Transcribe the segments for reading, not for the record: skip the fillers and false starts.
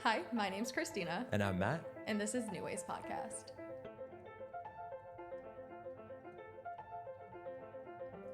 Hi, my name's Christina. And I'm Matt. And this is New Ways Podcast.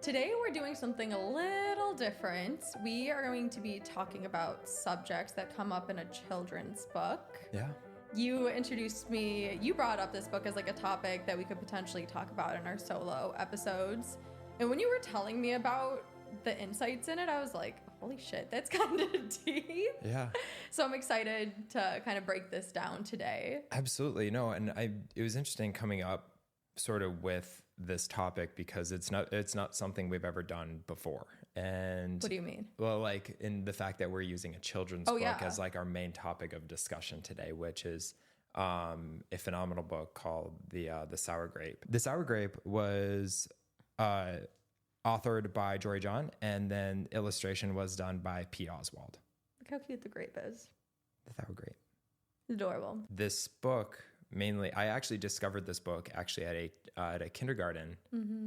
Today we're doing something a little different. We are going to be talking about subjects that come up in a children's book. Yeah. You introduced me, you brought up this book as like a topic that we could potentially talk about in our solo episodes. And when you were telling me about the insights in it, I was like, holy shit, that's kind of deep. Yeah. So I'm excited to kind of break this down today. Absolutely. No, and it was interesting coming up sort of with this topic because it's not something we've ever done before. And what do you mean? Well, like in the fact that we're using a children's book yeah. as like our main topic of discussion today, which is a phenomenal book called The Sour Grape. The Sour Grape was authored by Jory and then illustration was done by Oswald. Look how cute the grape is. The Sour Grape. Adorable. This book mainly, I actually discovered this book actually at a kindergarten,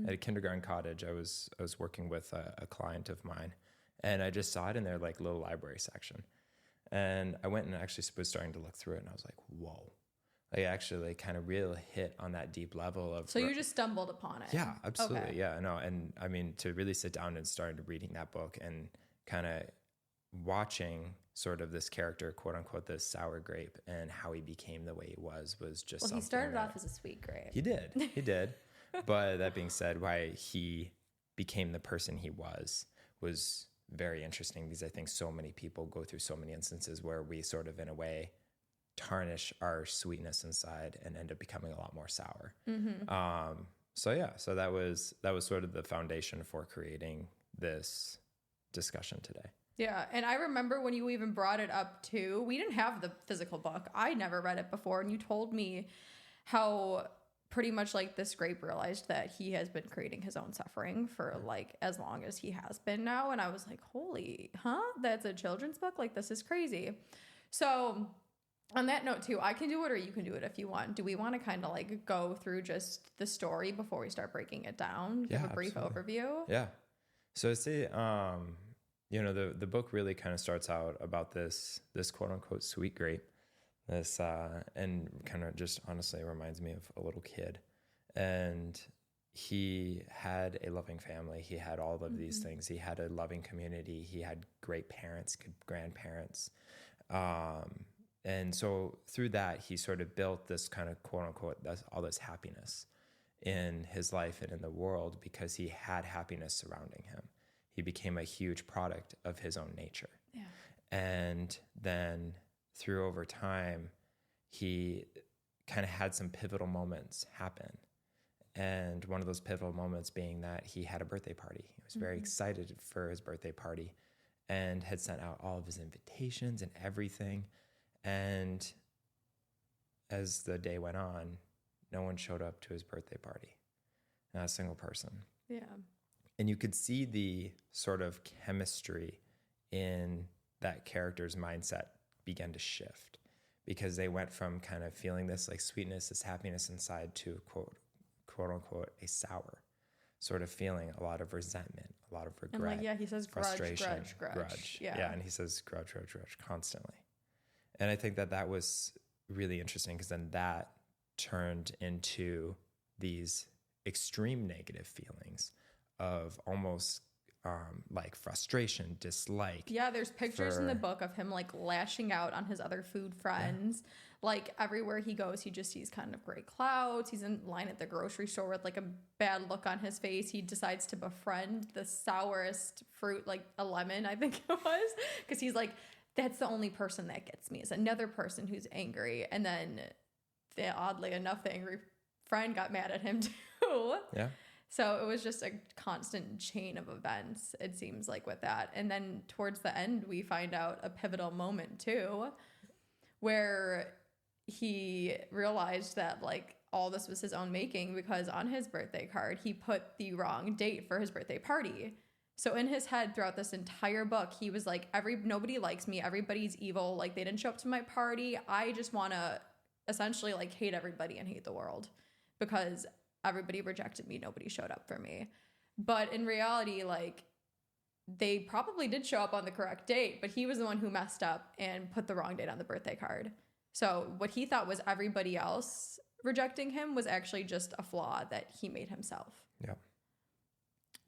at a kindergarten cottage. I was working with a client of mine, and I just saw it in their like little library section, and I went and actually was starting to look through it, and I was like, whoa. Like actually kind of really hit on that deep level of. So you just stumbled upon it. Yeah, absolutely. Okay. Yeah, no. And I mean, to really sit down and start reading that book and kind of watching sort of this character, quote unquote, this sour grape and how he became the way he was just something. Well, he started off as a sweet grape. He did. But that being said, why he became the person he was very interesting because I think so many people go through so many instances where we sort of in a way tarnish our sweetness inside and end up becoming a lot more sour. Mm-hmm. So that was sort of the foundation for creating this discussion today. Yeah, and I remember when you even brought it up too, we didn't have the physical book. I never read it before, and you told me how pretty much like this grape realized that he has been creating his own suffering for like as long as he has been now, and I was like, holy, that's a children's book? Like, this is crazy. So on that note too, I can do it or you can do it if you want. Do we want to kind of like go through just the story before we start breaking it down? Give a brief overview? Yeah. So I'd say, the book really kind of starts out about this quote unquote sweet grape, this, and kind of just honestly reminds me of a little kid. And he had a loving family. He had all of these things. He had a loving community. He had great parents, good grandparents. And so through that, he sort of built this kind of quote unquote, all this happiness in his life and in the world because he had happiness surrounding him. He became a huge product of his own nature. Yeah. And then through over time, he kind of had some pivotal moments happen. And one of those pivotal moments being that he had a birthday party. He was very excited for his birthday party and had sent out all of his invitations and everything. And as the day went on, no one showed up to his birthday party. Not a single person. Yeah. And you could see the sort of chemistry in that character's mindset began to shift because they went from kind of feeling this like sweetness, this happiness inside to quote unquote, a sour sort of feeling, a lot of resentment, a lot of regret. And he says frustration, grudge. Yeah. And he says grudge constantly. And I think that was really interesting because then that turned into these extreme negative feelings of almost like frustration, dislike. Yeah, there's pictures in the book of him like lashing out on his other food friends. Yeah. Like everywhere he goes, he just sees kind of gray clouds. He's in line at the grocery store with like a bad look on his face. He decides to befriend the sourest fruit, like a lemon, I think it was, because he's like, that's the only person that gets me is another person who's angry. And then oddly enough, the angry friend got mad at him too. Yeah. So it was just a constant chain of events, it seems like, with that. And then towards the end, we find out a pivotal moment too, where he realized that like all this was his own making because on his birthday card, he put the wrong date for his birthday party. So in his head throughout this entire book, he was like, nobody likes me. Everybody's evil. Like they didn't show up to my party. I just want to essentially like hate everybody and hate the world because everybody rejected me. Nobody showed up for me. But in reality, like they probably did show up on the correct date, but he was the one who messed up and put the wrong date on the birthday card. So what he thought was everybody else rejecting him was actually just a flaw that he made himself. Yeah.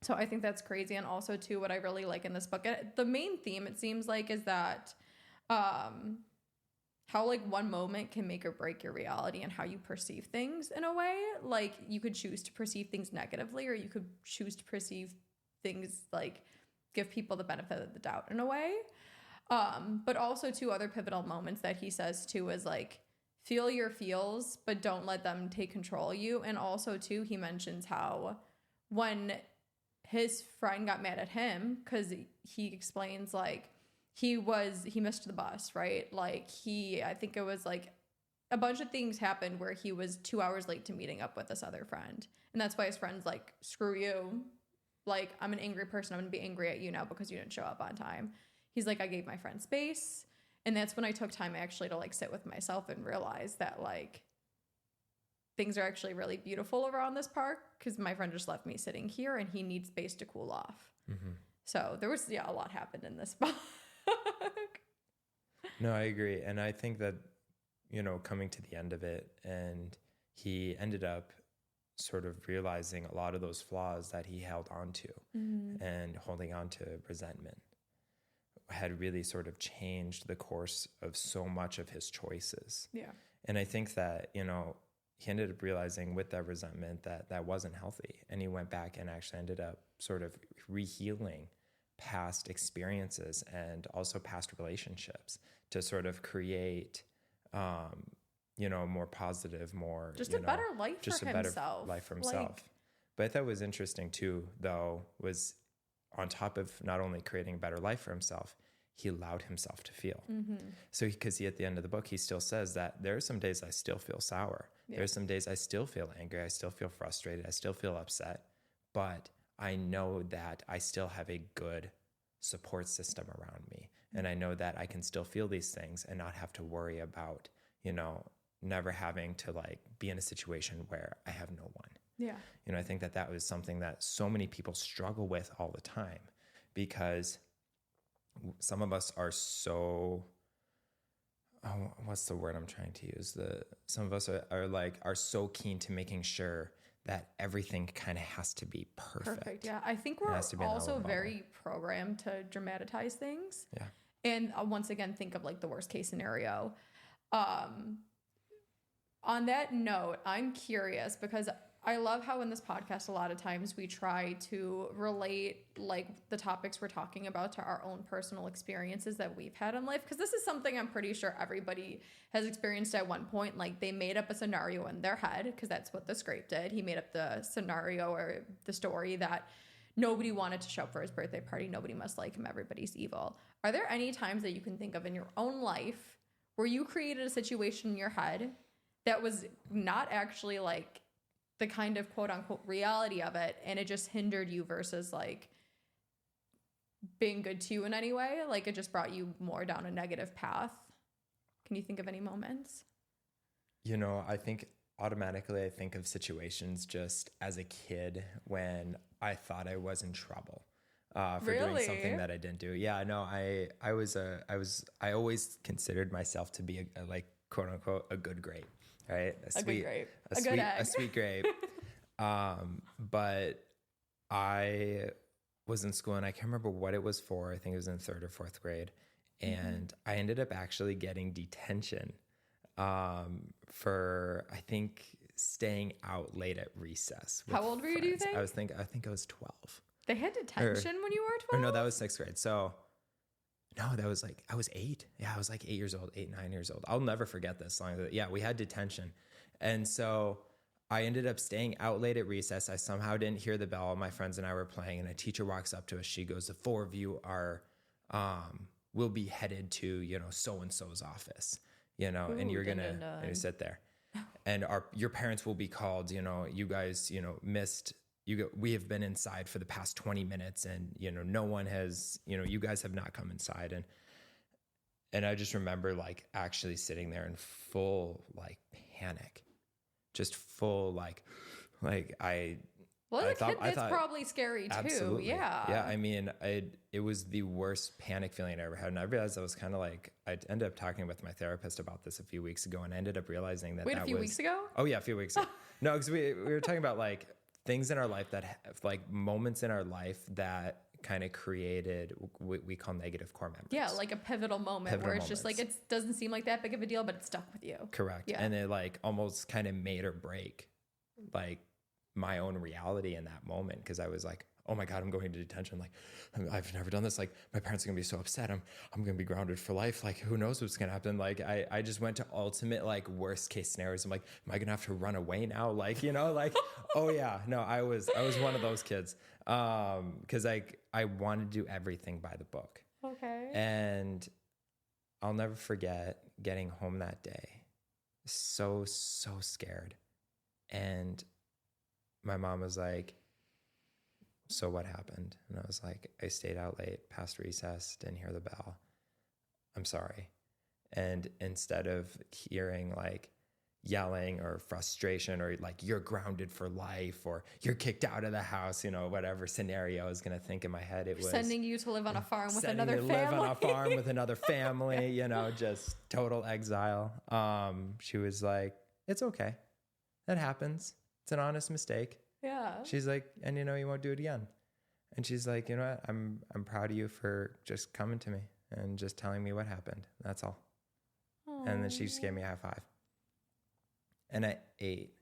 So I think that's crazy. And also, too, what I really like in this book, the main theme, it seems like, is that how, like, one moment can make or break your reality and how you perceive things in a way. Like, you could choose to perceive things negatively, or you could choose to perceive things, like, give people the benefit of the doubt in a way. But also, two other pivotal moments that he says, too, is, like, feel your feels, but don't let them take control of you. And also, too, he mentions how when his friend got mad at him, because he explains, like, he missed the bus, right? Like, I think it was, like, a bunch of things happened where he was 2 hours late to meeting up with this other friend. And that's why his friend's like, screw you. Like, I'm an angry person. I'm going to be angry at you now because you didn't show up on time. He's like, I gave my friend space. And that's when I took time actually to, like, sit with myself and realize that, like, things are actually really beautiful around this park because my friend just left me sitting here and he needs space to cool off. Mm-hmm. So there was, a lot happened in this book. No, I agree. And I think that, coming to the end of it, and he ended up sort of realizing a lot of those flaws that he held on to and holding on to resentment had really sort of changed the course of so much of his choices. Yeah. And I think that, he ended up realizing with that resentment that wasn't healthy. And he went back and actually ended up sort of rehealing past experiences and also past relationships to sort of create, more positive, more just a better life just for a better himself. life for himself. But I thought was interesting too, though, was on top of not only creating a better life for himself, he allowed himself to feel. Mm-hmm. So because he, at the end of the book, he still says that there are some days I still feel sour. Yeah. There are some days I still feel angry. I still feel frustrated. I still feel upset. But I know that I still have a good support system around me. And I know that I can still feel these things and not have to worry about, never having to, like, be in a situation where I have no one. Yeah. I think that was something that so many people struggle with all the time, because some of us are so, what's the word I'm trying to use? Some of us are so keen to making sure that everything kind of has to be perfect. Yeah. I think we're also very programmed to dramatize things. Yeah. And once again, think of, like, the worst case scenario. On that note, I'm curious because I love how in this podcast, a lot of times we try to relate, like, the topics we're talking about to our own personal experiences that we've had in life. Because this is something I'm pretty sure everybody has experienced at one point. Like, they made up a scenario in their head, because that's what the Grape did. He made up the scenario or the story that nobody wanted to show up for his birthday party. Nobody must like him. Everybody's evil. Are there any times that you can think of in your own life where you created a situation in your head that was not actually, like, the kind of quote unquote reality of it, and it just hindered you versus, like, being good to you in any way? Like, it just brought you more down a negative path. Can you think of any moments? I think automatically I think of situations just as a kid when I thought I was in trouble for doing something that I didn't do. Yeah, no, I always considered myself to be a like, quote unquote, a good grape. Right, a sweet grape. But I was in school and I can't remember what it was for. I think it was in 3rd or 4th grade, and I ended up actually getting detention for, I think, staying out late at recess. How old were you? Do you think? I think I was 12. They had detention when you were 12? Or no, that was 6th grade. So. No, that was like, I was 8. Yeah, I was like 8 years old, 9 years old. I'll never forget this. Yeah, we had detention. And so I ended up staying out late at recess. I somehow didn't hear the bell. My friends and I were playing, and a teacher walks up to us. She goes, the 4 of you will be headed to, so-and-so's office, and you're going to sit there. And your parents will be called, you guys, missed. We have been inside for the past 20 minutes and, no one has, you guys have not come inside. And I just remember, like, actually sitting there in full, like, panic, just full, like Well, as a kid, it's probably scary too. Absolutely. Yeah. Yeah. I mean, it was the worst panic feeling I ever had. And I realized I was kind of like, I ended up talking with my therapist about this a few weeks ago, and I ended up realizing that a few weeks ago? Oh yeah, a few weeks ago. No, because we were talking about like things in our life that have, like moments in our life that kind of created what we call negative core memories. Yeah, like a pivotal moment where it's just like, it doesn't seem like that big of a deal, but it stuck with you. Correct. Yeah. And it like almost kind of made or break like my own reality in that moment, because I was like, oh my God, I'm going to detention. Like, I've never done this. Like, my parents are gonna be so upset. I'm gonna be grounded for life. Like, who knows what's gonna happen? Like, I just went to ultimate like worst case scenarios. I'm like, am I gonna have to run away now? Like, you know, like, oh yeah, no, I was one of those kids. Because I wanted to do everything by the book. Okay. And I'll never forget getting home that day, so scared. And my mom was like, so what happened? And I was like, I stayed out late past recess, didn't hear the bell. I'm sorry. And instead of hearing like yelling or frustration or like you're grounded for life or you're kicked out of the house, you know, whatever scenario I was going to think in my head, it was sending you to live on a farm with another family. Live on a farm with another family, you know, just total exile. She was like, it's okay. That happens. It's an honest mistake. Yeah. She's like, and you know, you won't do it again. And she's like, you know what? I'm proud of you for just coming to me and just telling me what happened. That's all. Aww. And then she just gave me a high five. And at 8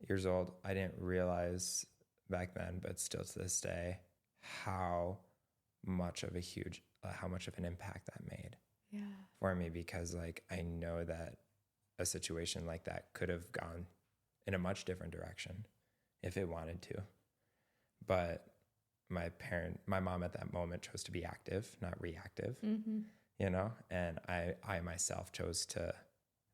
years old, I didn't realize back then, but still to this day, how much of an impact that made for me, because like, I know that a situation like that could have gone in a much different direction if it wanted to. But my mom at that moment chose to be active, not reactive, you know? And I myself chose to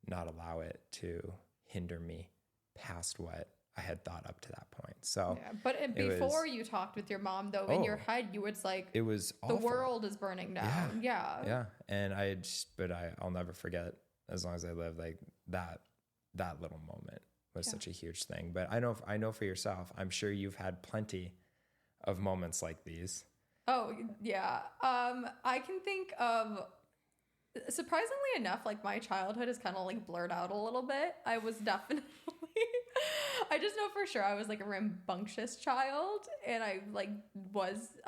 not allow it to hinder me past what I had thought up to that point. So, yeah, but before you talked with your mom though, in your head, it's like, it was awful. The world is burning down. Yeah. And I'll never forget, as long as I live, like that little moment was such a huge thing. But I know for yourself, I'm sure you've had plenty of moments like these. Oh yeah. I can think of, surprisingly enough, like my childhood is kind of like blurred out a little bit. I was definitely, I just know for sure I was like a rambunctious child, and I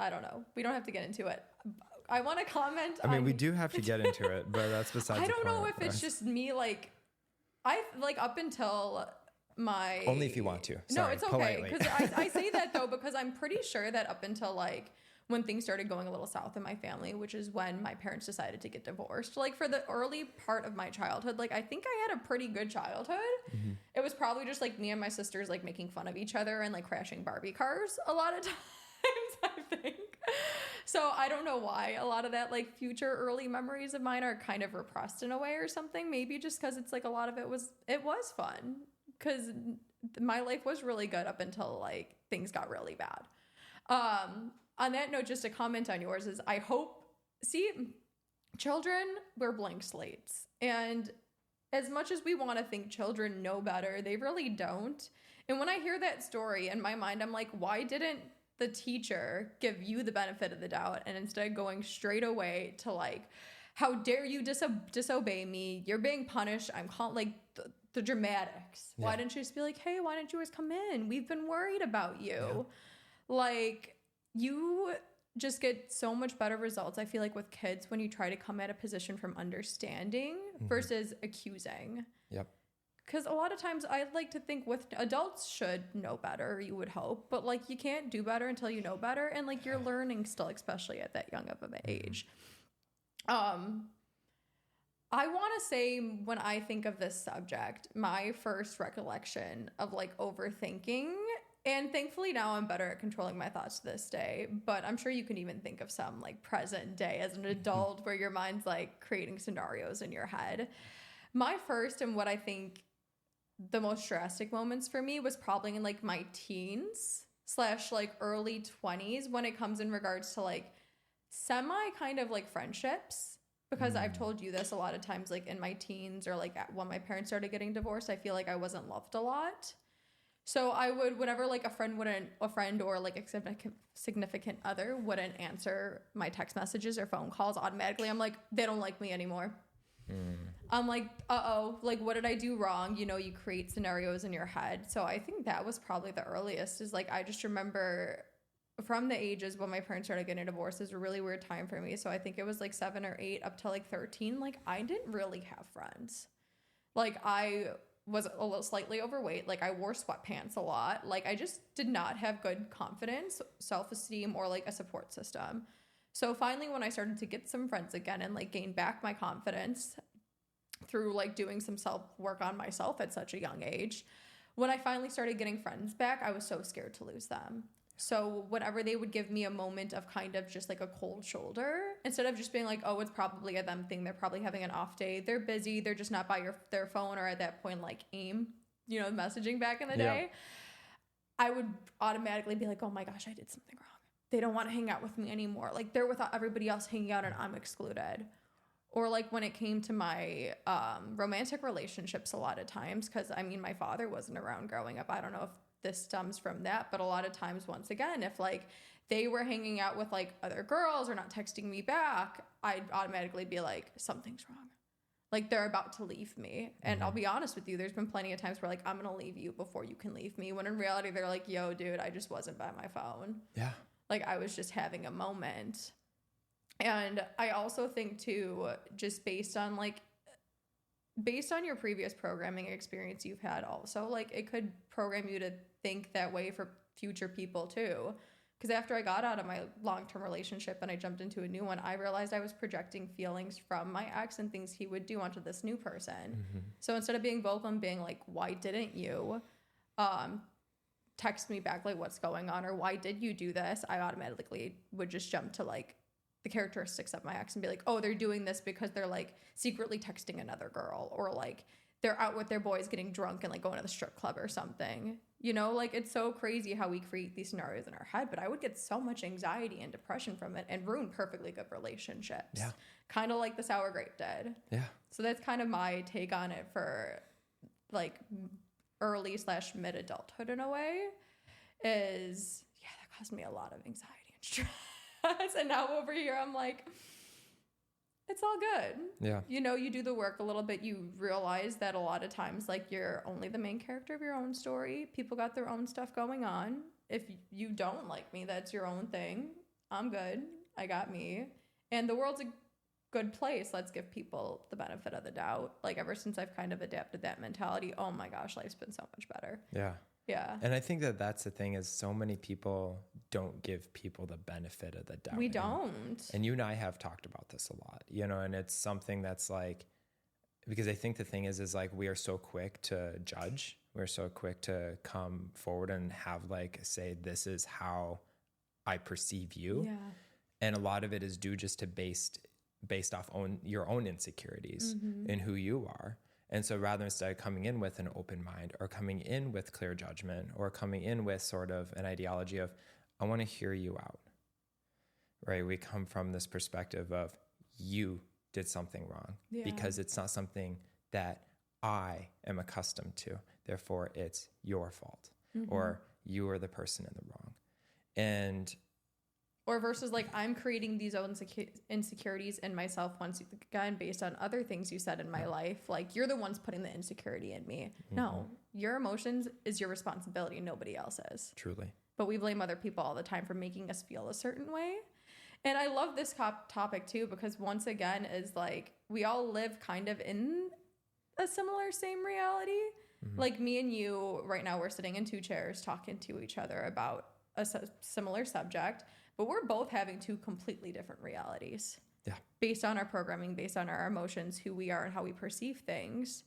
don't know. We don't have to get into it. I want to comment. I mean, we do have to get into it, but that's besides the point. I don't know if it's just me, like, up until my... Only if you want to. Sorry, no, it's okay. Because I say that though, because I'm pretty sure that up until like when things started going a little south in my family, which is when my parents decided to get divorced, like for the early part of my childhood, like I think I had a pretty good childhood. Mm-hmm. It was probably just like me and my sisters like making fun of each other and like crashing Barbie cars a lot of times, I think. So I don't know why a lot of that like future early memories of mine are kind of repressed in a way or something. Maybe just because it's like a lot of it was fun, because my life was really good up until like things got really bad. On that note, just to comment on yours is children, we're blank slates. And as much as we want to think children know better, they really don't. And when I hear that story in my mind, I'm like, why didn't the teacher give you the benefit of the doubt, and instead going straight away to like, how dare you disobey me? You're being punished. I'm calling like the dramatics. Yeah. Why didn't you just be like, hey, why didn't you guys come in? We've been worried about you. Yeah. Like, you just get so much better results, I feel like, with kids when you try to come at a position from understanding versus accusing. Yep. Because a lot of times I like to think with adults should know better, you would hope, but like you can't do better until you know better, and like you're learning still, especially at that young of an age. I want to say, when I think of this subject, my first recollection of like overthinking, and thankfully now I'm better at controlling my thoughts to this day, but I'm sure you can even think of some like present day as an adult where your mind's like creating scenarios in your head. My first, and what I think the most drastic moments for me, was probably in like my teens / like early 20s, when it comes in regards to like semi kind of like friendships. Because I've told you this a lot of times, like in my teens or like when my parents started getting divorced, I feel like I wasn't loved a lot. So I would, whenever like a friend or like a significant other wouldn't answer my text messages or phone calls, automatically I'm like, they don't like me anymore. I'm like, uh-oh, like what did I do wrong? You know, you create scenarios in your head. So I think that was probably the earliest, is like, I just remember from the ages when my parents started getting divorced, it was a really weird time for me. So I think it was like 7 or 8 up to like 13. Like I didn't really have friends. Like I was a little slightly overweight. Like I wore sweatpants a lot. Like I just did not have good confidence, self-esteem, or like a support system. So finally, when I started to get some friends again and like gain back my confidence through like doing some self-work on myself at such a young age, when I finally started getting friends back, I was so scared to lose them. So whenever they would give me a moment of kind of just like a cold shoulder, instead of just being like, oh, it's probably a them thing, they're probably having an off day, they're busy, they're just not by their phone, or at that point like AIM, you know, messaging back in the day, I would automatically be like, oh my gosh, I did something wrong. They don't want to hang out with me anymore. Like they're with everybody else hanging out and I'm excluded. Or like when it came to my romantic relationships, a lot of times, because I mean, my father wasn't around growing up. I don't know if this stems from that, but a lot of times, once again, if like they were hanging out with like other girls or not texting me back, I'd automatically be like, something's wrong. Like they're about to leave me. And I'll be honest with you, there's been plenty of times where like, I'm going to leave you before you can leave me. When in reality, they're like, yo, dude, I just wasn't by my phone. Yeah. Like I was just having a moment. And I also think too, just based on your previous programming experience you've had also, like it could program you to think that way for future people too. Because after I got out of my long-term relationship and I jumped into a new one, I realized I was projecting feelings from my ex and things he would do onto this new person. So instead of being vocal and being like, why didn't you text me back, like what's going on, or why did you do this, I automatically would just jump to like the characteristics of my ex and be like, oh, they're doing this because they're like secretly texting another girl, or like they're out with their boys getting drunk and like going to the strip club or something. You know, like it's so crazy how we create these scenarios in our head, but I would get so much anxiety and depression from it and ruin perfectly good relationships. Yeah. Kind of like the sour grape did. Yeah. So that's kind of my take on it for like early/mid adulthood in a way, is that caused me a lot of anxiety and stress. And now over here, I'm like, it's all good. Yeah. You know, you do the work a little bit. You realize that a lot of times, like, you're only the main character of your own story. People got their own stuff going on. If you don't like me, that's your own thing. I'm good. I got me. And the world's a good place. Let's give people the benefit of the doubt. Like, ever since I've kind of adapted that mentality, oh my gosh, life's been so much better. Yeah. Yeah. And I think that that's the thing, is so many people don't give people the benefit of the doubt. We don't. And you and I have talked about this a lot, you know, and it's something that's like, because I think the thing is like, we are so quick to judge. We're so quick to come forward and have like, say, this is how I perceive you. Yeah. And a lot of it is due just to based off your own insecurities in who you are. And so rather, instead of coming in with an open mind, or coming in with clear judgment, or coming in with sort of an ideology of, I want to hear you out, right? We come from this perspective of, you did something wrong because it's not something that I am accustomed to. Therefore, it's your fault, or you are the person in the wrong. And or versus like, I'm creating these own insecurities in myself once again, based on other things you said in my life. Like, you're the ones putting the insecurity in me. No, your emotions is your responsibility. Nobody else's. Truly. But we blame other people all the time for making us feel a certain way. And I love this topic too, because once again, is like, we all live kind of in a similar same reality. Like me and you right now, we're sitting in 2 chairs talking to each other about a similar subject. But we're both having 2 completely different realities. Yeah. Based on our programming, based on our emotions, who we are and how we perceive things.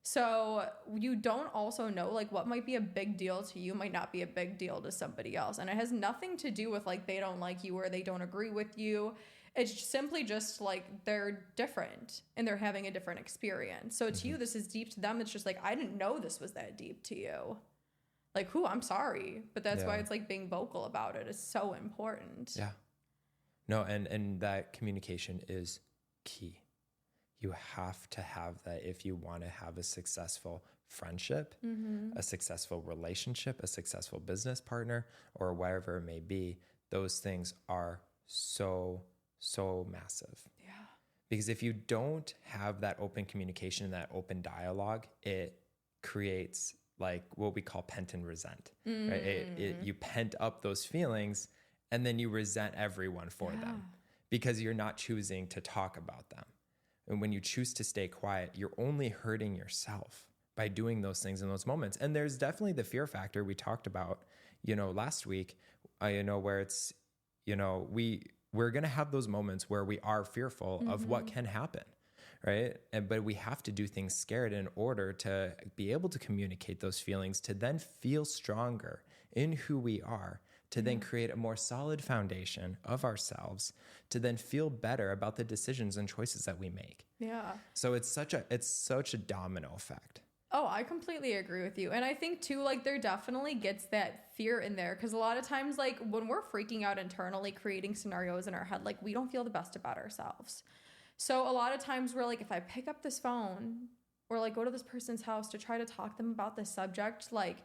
So you don't also know, like, what might be a big deal to you might not be a big deal to somebody else. And it has nothing to do with like, they don't like you or they don't agree with you. It's simply just like, they're different and they're having a different experience. So to you, this is deep. To them, it's just like, I didn't know this was that deep to you. Like, I'm sorry. But that's why it's like, being vocal about it is so important. Yeah. No, and that communication is key. you have to have that if you want to have a successful friendship, a successful relationship, a successful business partner, or whatever it may be. Those things are so massive. Yeah. Because if you don't have that open communication, that open dialogue, it creates like what we call pent and resent, right? You pent up those feelings and then you resent everyone for them because you're not choosing to talk about them. And when you choose to stay quiet, you're only hurting yourself by doing those things in those moments. And there's definitely the fear factor we talked about, last week, where it's, we're going to have those moments where we are fearful of what can happen. Right. But we have to do things scared in order to be able to communicate those feelings, to then feel stronger in who we are, to then create a more solid foundation of ourselves, to then feel better about the decisions and choices that we make. Yeah. So it's such a domino effect. Oh, I completely agree with you. And I think too, like there definitely gets that fear in there because a lot of times, like when we're freaking out internally, creating scenarios in our head, like we don't feel the best about ourselves. So a lot of times we're like, if I pick up this phone or like go to this person's house to try to talk to them about this subject, like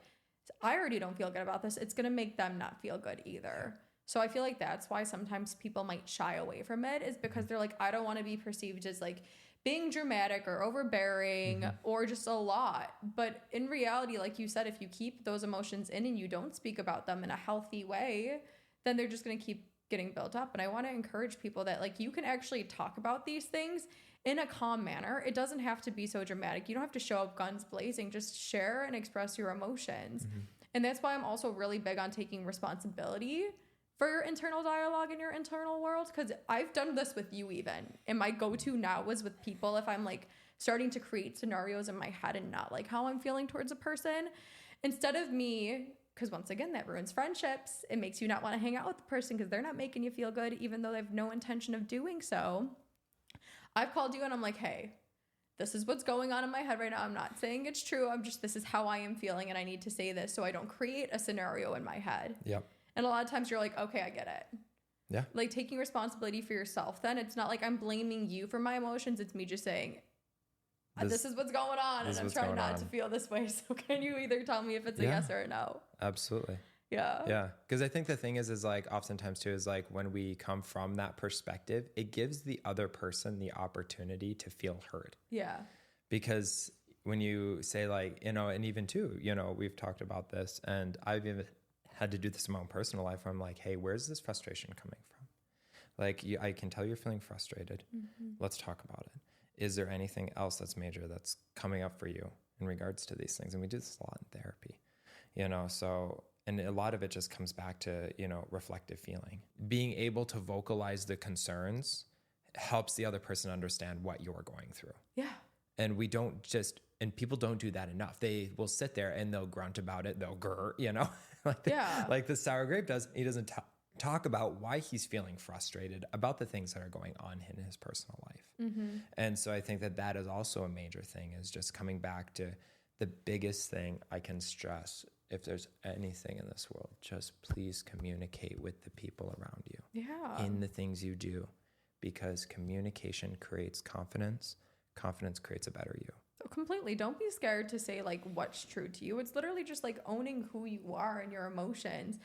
I already don't feel good about this. It's going to make them not feel good either. So I feel like that's why sometimes people might shy away from it, is because they're like, I don't want to be perceived as like being dramatic or overbearing or just a lot. But in reality, like you said, if you keep those emotions in and you don't speak about them in a healthy way, then they're just going to keep getting built up. And I want to encourage people that like you can actually talk about these things in a calm manner. It doesn't have to be so dramatic. You don't have to show up guns blazing. Just share and express your emotions. And that's why I'm also really big on taking responsibility for your internal dialogue in your internal world, because I've done this with you even. And my go-to now is with people if I'm like starting to create scenarios in my head and not like how I'm feeling towards a person. Instead of me, because once again, that ruins friendships. It makes you not want to hang out with the person because they're not making you feel good, even though they have no intention of doing so. I've called you and I'm like, hey, this is what's going on in my head right now. I'm not saying it's true. This is how I am feeling and I need to say this so I don't create a scenario in my head. Yep. And a lot of times you're like, okay, I get it. Yeah. Like taking responsibility for yourself. Then it's not like I'm blaming you for my emotions. It's me just saying, this is what's going on. And I'm trying not to feel this way. So can you either tell me if it's a yes or a no? Absolutely. Yeah. Yeah. Because I think the thing is like oftentimes too is like when we come from that perspective, it gives the other person the opportunity to feel heard. Yeah. Because when you say like, and even too, we've talked about this and I've even had to do this in my own personal life where I'm like, hey, where's this frustration coming from? Like I can tell you're feeling frustrated. Let's talk about it. Is there anything else that's major that's coming up for you in regards to these things? And we do this a lot in therapy, so, and a lot of it just comes back to, reflective feeling. Being able to vocalize the concerns helps the other person understand what you're going through. Yeah. And and people don't do that enough. They will sit there and they'll grunt about it. They'll grr, like the sour grape does. He doesn't talk about why he's feeling frustrated about the things that are going on in his personal life. And so I think that is also a major thing, is just coming back to the biggest thing I can stress. If there's anything in this world, just please communicate with the people around you in the things you do, because communication creates confidence. Confidence creates a better you. Completely. Don't be scared to say like what's true to you. It's literally just like owning who you are and your emotions.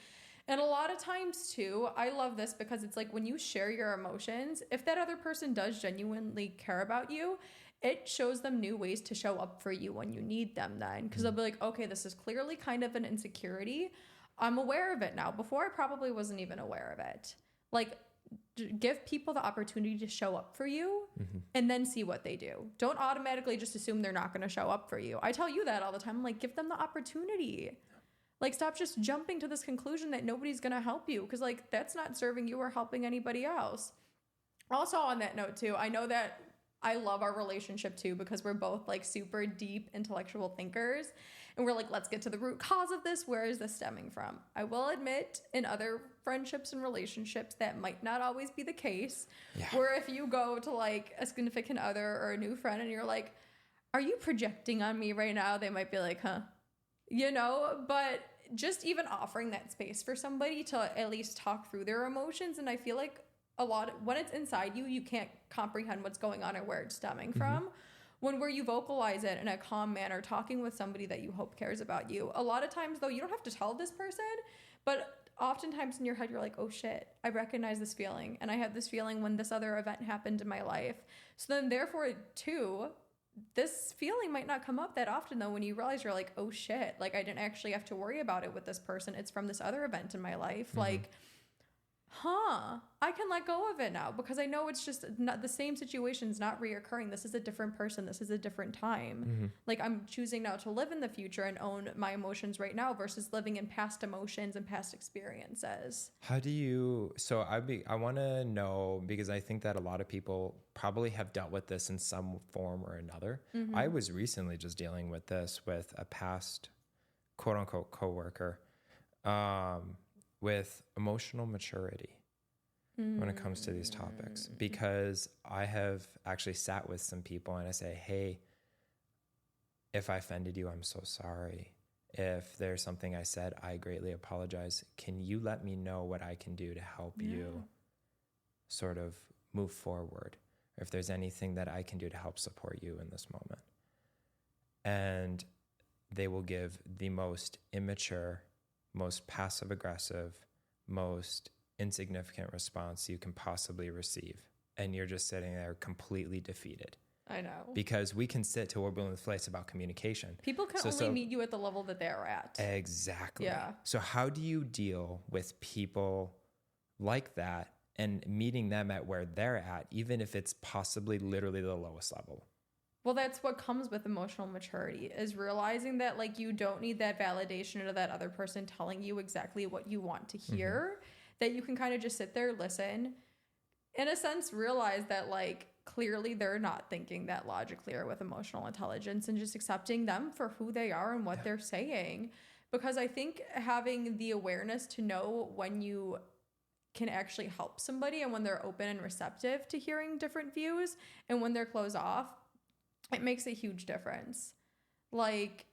And a lot of times too, I love this because it's like when you share your emotions, if that other person does genuinely care about you, it shows them new ways to show up for you when you need them then. Because they'll be like, okay, this is clearly kind of an insecurity. I'm aware of it now. Before I probably wasn't even aware of it. Like, give people the opportunity to show up for you and then see what they do. Don't automatically just assume they're not going to show up for you. I tell you that all the time. I'm like, give them the opportunity. Like, stop just jumping to this conclusion that nobody's going to help you, because like that's not serving you or helping anybody else. Also on that note too, I know that I love our relationship too, because we're both like super deep intellectual thinkers. And we're like, let's get to the root cause of this. Where is this stemming from? I will admit, in other friendships and relationships, that might not always be the case. Yeah. Where if you go to like a significant other or a new friend and you're like, are you projecting on me right now? They might be like, huh? But just even offering that space for somebody to at least talk through their emotions. And I feel like when it's inside you, you can't comprehend what's going on or where it's stemming from. Where you vocalize it in a calm manner, talking with somebody that you hope cares about you. A lot of times, though, you don't have to tell this person, but oftentimes in your head, you're like, oh shit, I recognize this feeling. And I had this feeling when this other event happened in my life. So then therefore, too, this feeling might not come up that often, though, when you realize you're like, oh shit, like I didn't actually have to worry about it with this person. It's from this other event in my life. Like, I can let go of it now because I know it's just not the same situation's not reoccurring. This is a different person. This is a different time. Like I'm choosing now to live in the future and own my emotions right now versus living in past emotions and past experiences. How do you, I want to know, because I think that a lot of people probably have dealt with this in some form or another. I was recently just dealing with this with a past quote unquote coworker, with emotional maturity when it comes to these topics, because I have actually sat with some people and I say, hey, if I offended you, I'm so sorry. If there's something I said, I greatly apologize. Can you let me know what I can do to help you sort of move forward? Or if there's anything that I can do to help support you in this moment. And they will give the most immature, most passive aggressive, most insignificant response you can possibly receive. And you're just sitting there completely defeated. I know. Because we can sit till we're blue in the face about communication. People can only meet you at the level that they're at. Exactly. Yeah. So how do you deal with people like that and meeting them at where they're at, even if it's possibly literally the lowest level? Well, that's what comes with emotional maturity, is realizing that like you don't need that validation of that other person telling you exactly what you want to hear, that you can kind of just sit there, listen, in a sense, realize that like clearly they're not thinking that logically or with emotional intelligence, and just accepting them for who they are and what they're saying. Because I think having the awareness to know when you can actually help somebody and when they're open and receptive to hearing different views and when they're closed off, it makes a huge difference. Like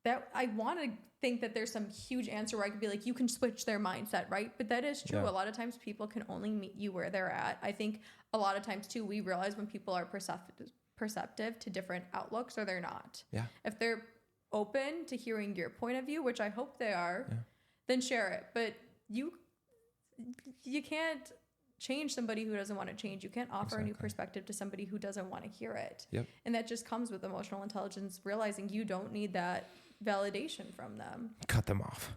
that, I want to think that there's some huge answer where I could be like, you can switch their mindset, right? But that is true. Yeah. A lot of times people can only meet you where they're at. I think a lot of times too, we realize when people are perceptive to different outlooks or they're not. Yeah. If they're open to hearing your point of view, which I hope they are, then share it. But you can't change somebody who doesn't want to change. You can't offer a new perspective to somebody who doesn't want to hear it. Yep. And that just comes with emotional intelligence, realizing you don't need that validation from them. Cut them off.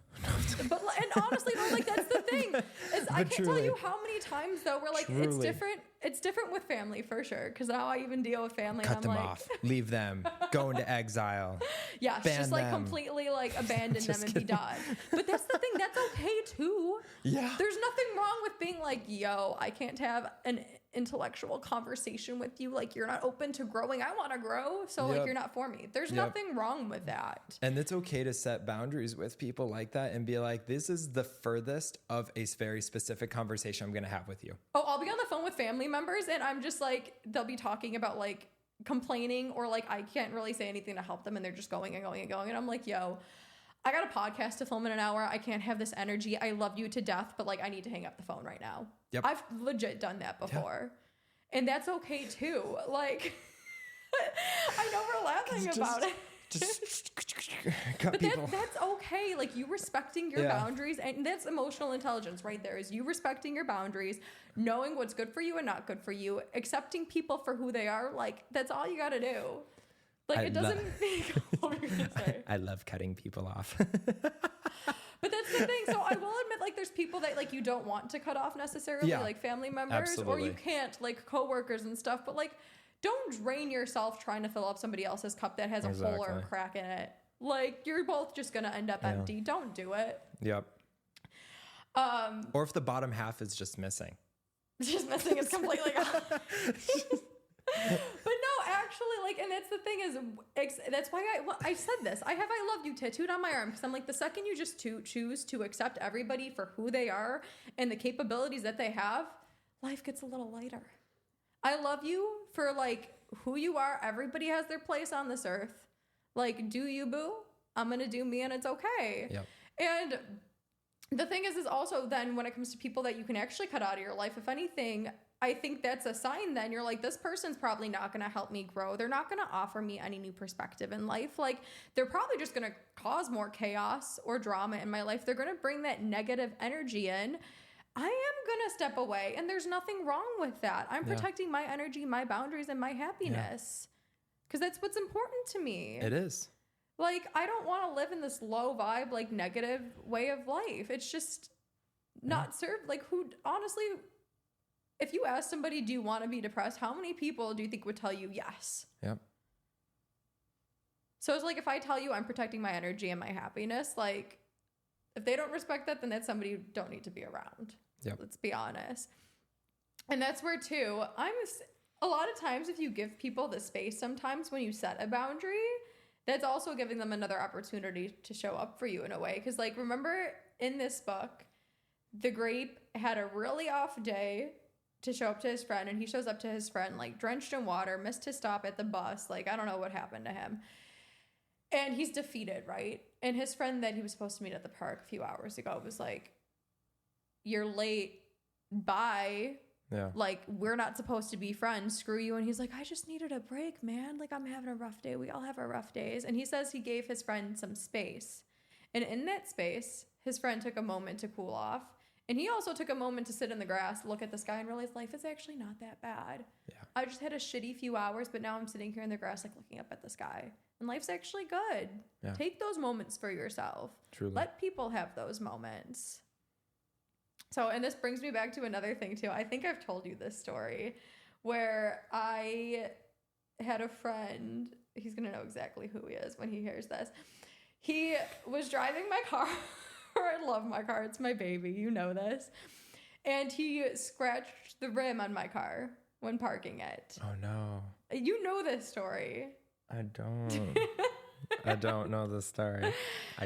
But and honestly, no, like that's the thing. Is I can't tell you how many times though we're like it's different. It's different with family for sure. Because now I even deal with family. Cut and them I'm like, off. Leave them. Go into exile. Yeah, just like completely like abandon them and be done. But that's the thing. That's okay too. Yeah. There's nothing wrong with being like, yo, I can't have an intellectual conversation with you. Like you're not open to growing. I want to grow. So like you're not for me. There's nothing wrong with that. And it's okay to set boundaries with people like that and be like, this is the furthest of a very specific conversation I'm going to have with you. Oh, I'll be on the phone with family members and I'm just like, they'll be talking about like complaining or like I can't really say anything to help them and they're just going and going and going. And I'm like, yo, I got a podcast to film in an hour. I can't have this energy. I love you to death, but like I need to hang up the phone right now. Yep. I've legit done that before. And that's okay too. Like, I know we're laughing about it. Just cut but people. That's okay. Like you respecting your boundaries, and that's emotional intelligence right there, is you respecting your boundaries, knowing what's good for you and not good for you, accepting people for who they are. Like that's all you got to do. Like it doesn't I love cutting people off. But that's the thing. So I will admit, like, there's people that like you don't want to cut off necessarily, like family members, or you can't, like coworkers and stuff. But like, don't drain yourself trying to fill up somebody else's cup that has a hole or a crack in it. Like you're both just gonna end up empty. Don't do it. Yep. Or if the bottom half is just missing. Just missing is completely gone. But no, actually, like, and that's the thing is, that's why I said this. I have I love you tattooed on my arm because I'm like, the second you just choose to accept everybody for who they are and the capabilities that they have, life gets a little lighter. I love you for like who you are. Everybody has their place on this earth. Like, do you, boo? I'm gonna do me, and it's okay. Yep. And the thing is also then when it comes to people that you can actually cut out of your life, if anything, I think that's a sign then you're like, this person's probably not going to help me grow. They're not going to offer me any new perspective in life. Like, they're probably just going to cause more chaos or drama in my life. They're going to bring that negative energy in. I am going to step away, and there's nothing wrong with that. I'm protecting my energy, my boundaries, and my happiness because that's what's important to me. It is. Like, I don't want to live in this low vibe, like, negative way of life. It's just not served. Like, who, honestly, if you ask somebody, do you want to be depressed? How many people do you think would tell you yes? Yep. So it's like, if I tell you I'm protecting my energy and my happiness, like, if they don't respect that, then that's somebody you don't need to be around. Yep. Let's be honest. And that's where, too, a lot of times if you give people the space sometimes when you set a boundary, that's also giving them another opportunity to show up for you in a way. Because, like, remember in this book, the Grape had a really off day to show up to his friend, and he shows up to his friend, like, drenched in water, missed his stop at the bus. Like, I don't know what happened to him. And he's defeated, right? And his friend that he was supposed to meet at the park a few hours ago was like, you're late. Bye. Yeah. Like, we're not supposed to be friends. Screw you. And he's like, I just needed a break, man. Like, I'm having a rough day. We all have our rough days. And he says he gave his friend some space. And in that space, his friend took a moment to cool off. And he also took a moment to sit in the grass, look at the sky, and realize life is actually not that bad. Yeah. I just had a shitty few hours, but now I'm sitting here in the grass, like, looking up at the sky. And life's actually good. Yeah. Take those moments for yourself. Truly. Let people have those moments. So, and this brings me back to another thing, too. I think I've told you this story where I had a friend. He's going to know exactly who he is when he hears this. He was driving my car. I love my car. It's my baby. You know this. And he scratched the rim on my car when parking it. Oh, no. You know this story. I don't. I don't know the story.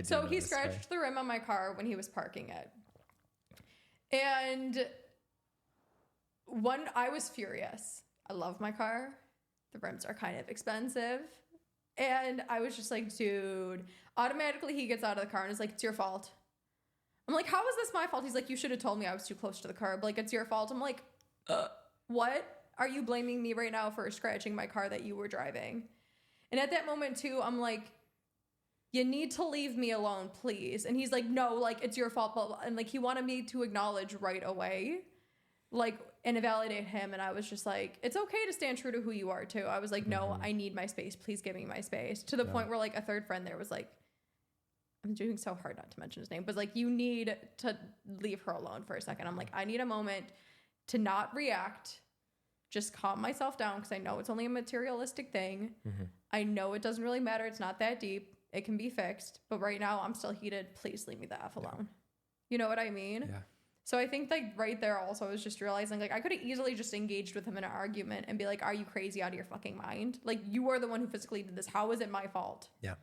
So he scratched the rim on my car when he was parking it. And I was furious. I love my car. The rims are kind of expensive. And I was just like, dude, automatically he gets out of the car and is like, it's your fault. I'm like, how is this my fault? He's like, you should have told me I was too close to the curb. Like, it's your fault. I'm like, what? Are you blaming me right now for scratching my car that you were driving? And at that moment, too, I'm like, you need to leave me alone, please. And he's like, no, like, it's your fault. Blah, blah. And, like, he wanted me to acknowledge right away, like, and validate him. And I was just like, it's okay to stand true to who you are, too. I was like, no, I need my space. Please give me my space. To the point where, like, a third friend there was like, I'm doing so hard not to mention his name, but, like, you need to leave her alone for a second. I'm like, I need a moment to not react. Just calm myself down because I know it's only a materialistic thing. I know it doesn't really matter. It's not that deep. It can be fixed. But right now, I'm still heated. Please leave me the F alone. You know what I mean? Yeah. So I think, like, right there also I was just realizing, like, I could have easily just engaged with him in an argument and be like, are you crazy out of your fucking mind? Like, you are the one who physically did this. How is it my fault? Yeah.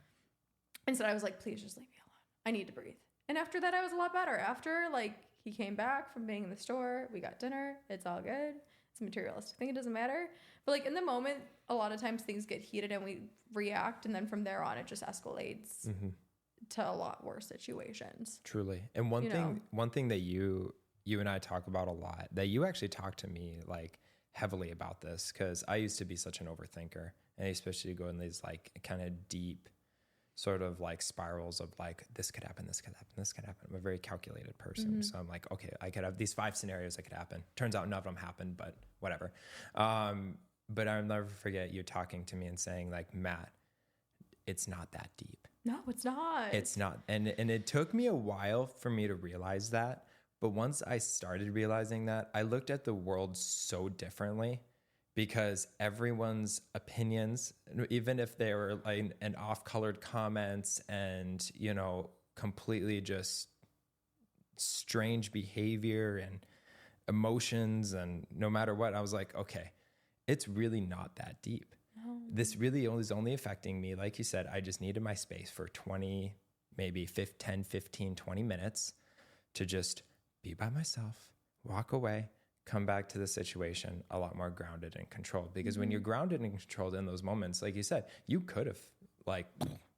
Instead, I was like, please just leave me alone. I need to breathe. And after that, I was a lot better. After, like, he came back from being in the store. We got dinner. It's all good. It's a materialistic thing. It doesn't matter. But, like, in the moment, a lot of times things get heated and we react. And then from there on, it just escalates to a lot worse situations. Truly. And one thing that you and I talk about a lot, that you actually talk to me, like, heavily about this, because I used to be such an overthinker. And especially go in these, like, kind of deep sort of, like, spirals of, like, this could happen, this could happen, this could happen. I'm a very calculated person. So I'm like, okay, I could have these 5 scenarios that could happen. Turns out none of them happened, but whatever. But I'll never forget you talking to me and saying, like, Matt, it's not that deep. No, it's not. It's not. And it took me a while for me to realize that. But once I started realizing that, I looked at the world so differently, because everyone's opinions, even if they were like an off-colored comments and, you know, completely just strange behavior and emotions, and no matter what, I was like, okay, it's really not that deep. No. This really is only affecting me. Like you said, I just needed my space for 20, maybe 10, 15, 20 minutes to just be by myself, walk away, come back to the situation a lot more grounded and controlled. Because when you're grounded and controlled in those moments, like you said, you could have, like,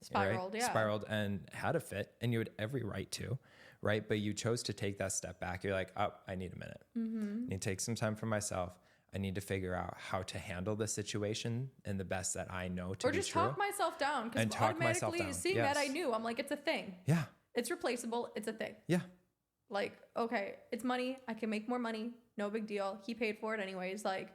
spiraled, spiraled and had a fit, and you had every right to, right? But you chose to take that step back. You're like, oh, I need a minute. I need to take some time for myself. I need to figure out how to handle the situation in the best that I know to be true. Or just talk myself down. Because automatically seeing that I knew, I'm like, it's a thing. Yeah. It's replaceable. It's a thing. Yeah. Like, okay, it's money. I can make more money. No big deal. He paid for it anyways. Like,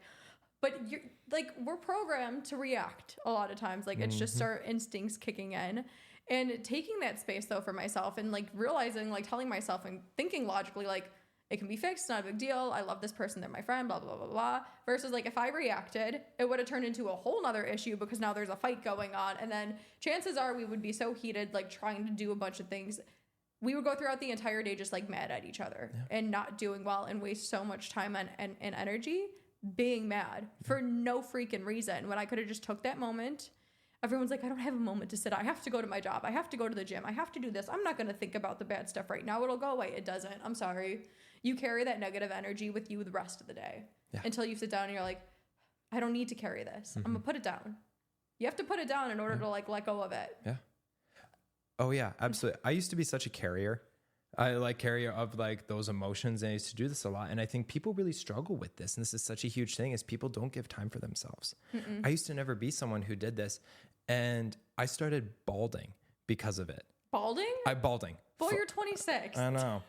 but you're like, we're programmed to react a lot of times. Like, it's just our instincts kicking in. And taking that space though for myself and like realizing, like telling myself and thinking logically, like, it can be fixed, not a big deal. I love this person, they're my friend, blah, blah, blah, blah. Versus like if I reacted, it would have turned into a whole nother issue because now there's a fight going on. And then chances are we would be so heated, like trying to do a bunch of things. We would go throughout the entire day just like mad at each other and not doing well and waste so much time and energy being mad for no freaking reason. When I could have just took that moment. Everyone's like, I don't have a moment to sit. I have to go to my job. I have to go to the gym. I have to do this. I'm not going to think about the bad stuff right now. It'll go away. It doesn't. I'm sorry. You carry that negative energy with you the rest of the day until you sit down and you're like, I don't need to carry this. I'm going to put it down. You have to put it down in order to like let go of it. Yeah. Oh yeah, absolutely. I used to be such a carrier. I like carrier of like those emotions. And I used to do this a lot. And I think people really struggle with this. And this is such a huge thing is people don't give time for themselves. I used to never be someone who did this. And I started balding because of it. Balding? Balding. Boy, you're 26. I know.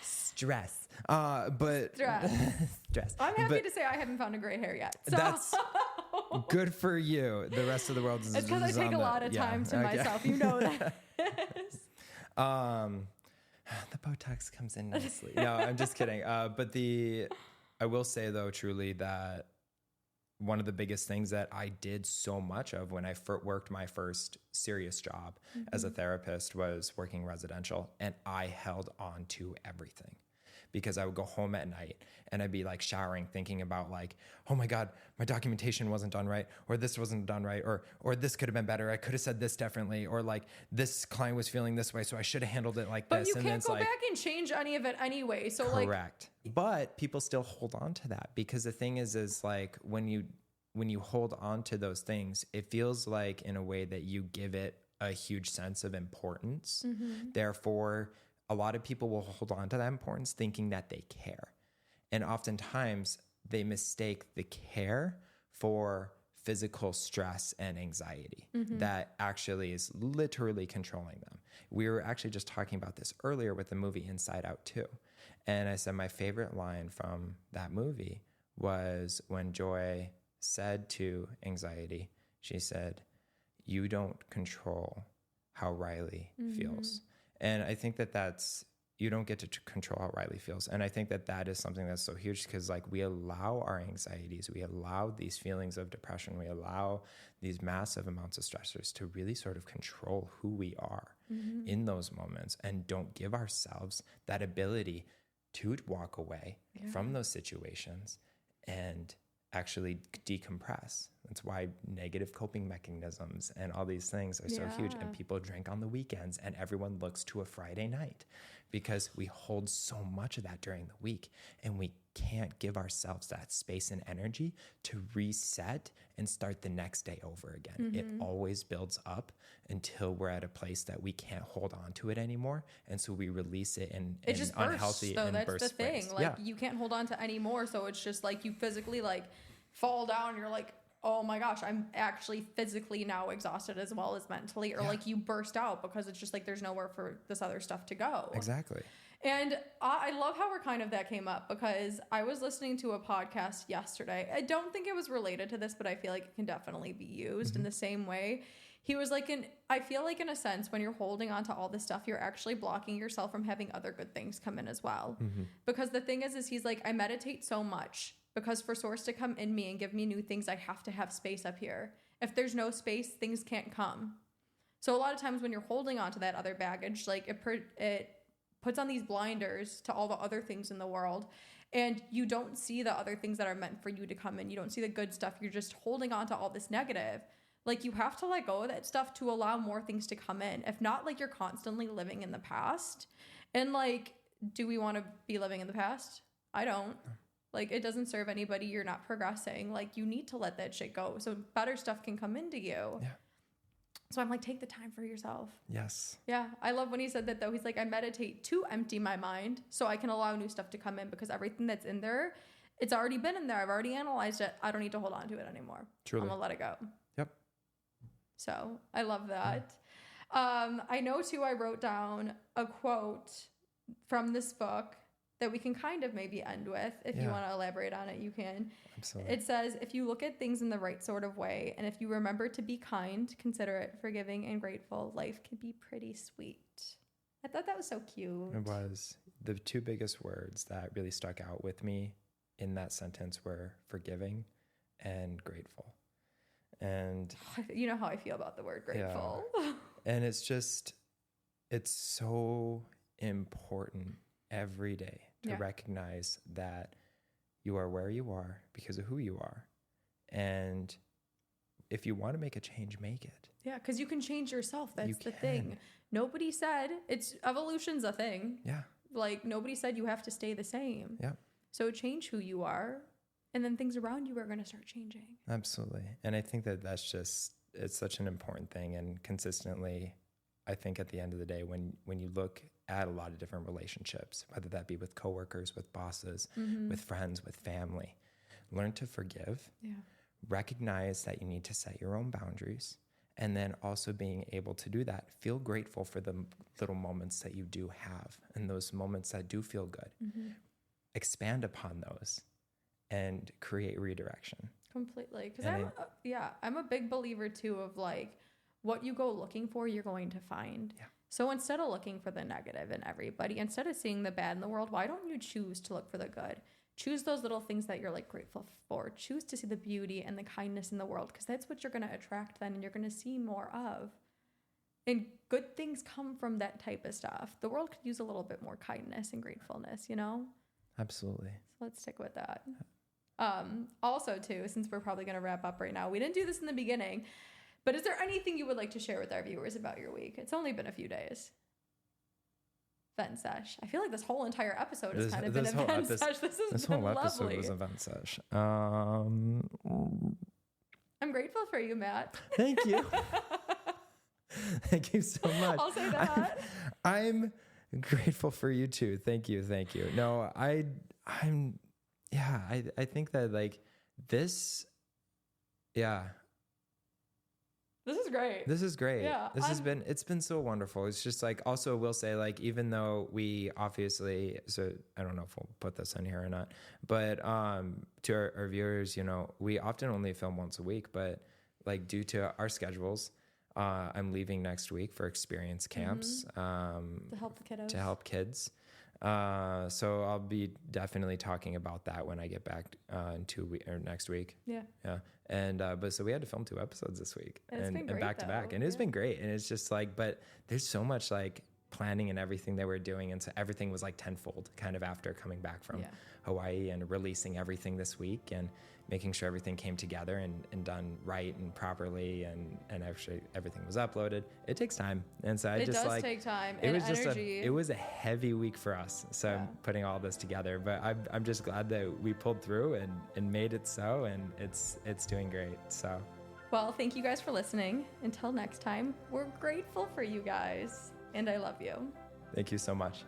Stress. Stress. I'm happy to say I haven't found a gray hair yet. So. That's good for you. The rest of the world is. It's because I take a lot of time to myself. You know that. The Botox comes in nicely. No, I'm just kidding. But I will say though, truly that one of the biggest things that I did so much of when I worked my first serious job as a therapist was working residential, and I held on to everything because I would go home at night and I'd be like showering, thinking about like, oh my God, my documentation wasn't done right, or this wasn't done right, or this could have been better. I could have said this differently, or like this client was feeling this way, so I should have handled it like this. But you can't go back and change any of it anyway. So correct. But people still hold on to that because the thing is like when you hold on to those things, it feels like in a way that you give it a huge sense of importance. Therefore, a lot of people will hold on to that importance thinking that they care. And oftentimes they mistake the care for physical stress and anxiety that actually is literally controlling them. We were actually just talking about this earlier with the movie Inside Out 2. And I said my favorite line from that movie was when Joy said to anxiety, she said, "You don't control how Riley feels." And I think that's, you don't get to control how Riley feels. And I think that is something that's so huge because like we allow our anxieties, we allow these feelings of depression, we allow these massive amounts of stressors to really sort of control who we are in those moments, and don't give ourselves that ability to walk away from those situations and actually decompress. That's why negative coping mechanisms and all these things are so huge. And people drink on the weekends and everyone looks to a Friday night because we hold so much of that during the week, and we can't give ourselves that space and energy to reset and start the next day over again. It always builds up until we're at a place that we can't hold on to it anymore. And so we release it in just unhealthy bursts, and that's burst the thing. ways. Like you can't hold on to any more. So it's just like you physically like fall down. You're like, oh my gosh, I'm actually physically now exhausted as well as mentally, or like you burst out because it's just like there's nowhere for this other stuff to go. Exactly. And I love how that came up because I was listening to a podcast yesterday. I don't think it was related to this, but I feel like it can definitely be used in the same way. He was like, I feel like in a sense, when you're holding on to all this stuff, you're actually blocking yourself from having other good things come in as well. Because the thing is he's like, I meditate so much because for source to come in me and give me new things, I have to have space up here. If there's no space, things can't come. So a lot of times when you're holding on to that other baggage, like it puts on these blinders to all the other things in the world, and you don't see the other things that are meant for you to come in. You don't see the good stuff. You're just holding on to all this negative. Like you have to let go of that stuff to allow more things to come in. If not, like you're constantly living in the past. And like, do we want to be living in the past? I don't. Like, it doesn't serve anybody. You're not progressing. Like, you need to let that shit go so better stuff can come into you. Yeah. So I'm like, take the time for yourself. Yes. Yeah. I love when he said that, though. He's like, I meditate to empty my mind so I can allow new stuff to come in, because everything that's in there, it's already been in there. I've already analyzed it. I don't need to hold on to it anymore. Truly. I'm going to let it go. Yep. So I love that. I know, too, I wrote down a quote from this book that we can kind of maybe end with. If you want to elaborate on it, you can. Absolutely. It says, if you look at things in the right sort of way, and if you remember to be kind, considerate, forgiving, and grateful, life can be pretty sweet. I thought that was so cute. It was. The two biggest words that really stuck out with me in that sentence were forgiving and grateful. And you know how I feel about the word grateful. Yeah. And it's so important every day to recognize that you are where you are because of who you are. And if you want to make a change, make it. Yeah, because you can change yourself. That's the thing. Nobody said evolution's a thing. Yeah. Like, nobody said you have to stay the same. Yeah. So change who you are, and then things around you are going to start changing. Absolutely. And I think it's such an important thing. And consistently, I think at the end of the day, when you look at a lot of different relationships, whether that be with coworkers, with bosses, with friends, with family, learn to forgive, recognize that you need to set your own boundaries, and then also being able to do that, feel grateful for the little moments that you do have and those moments that do feel good. Expand upon those and create redirection. Completely. Because I'm a big believer too of like, what you go looking for, you're going to find. Yeah. So instead of looking for the negative in everybody, instead of seeing the bad in the world, why don't you choose to look for the good? Choose those little things that you're like grateful for. Choose to see the beauty and the kindness in the world, because that's what you're going to attract then, and you're going to see more of. And good things come from that type of stuff. The world could use a little bit more kindness and gratefulness, you know? Absolutely. So let's stick with that. Also, too, since we're probably going to wrap up right now, we didn't do this in the beginning, but is there anything you would like to share with our viewers about your week? It's only been a few days. Vent sesh. I feel like this whole entire episode has kind of been a vent sesh. This whole episode was a vent sesh. I'm grateful for you, Matt. Thank you. Thank you so much. I'll say that. I'm grateful for you too. Thank you. No, I think that like this, This is great. This is great. Yeah, it's been so wonderful. It's just like, also we'll say, like, even though we obviously, so I don't know if we'll put this in here or not, but to our viewers, you know, we often only film once a week, but like due to our schedules, I'm leaving next week for experience camps to help the kiddos. To help kids. So I'll be definitely talking about that when I get back in 2 weeks or next week. Yeah. And but so we had to film 2 episodes this week and back to back, and it's been great. And it's just like, but there's so much like planning and everything that we're doing, and so everything was like tenfold kind of after coming back from Hawaii and releasing everything this week and making sure everything came together and done right and properly, and actually everything was uploaded. It takes time, and so it does take time. It and was energy. it was a heavy week for us. So putting all this together, but I'm just glad that we pulled through and made it so, and it's doing great. So, well, thank you guys for listening. Until next time, we're grateful for you guys, and I love you. Thank you so much.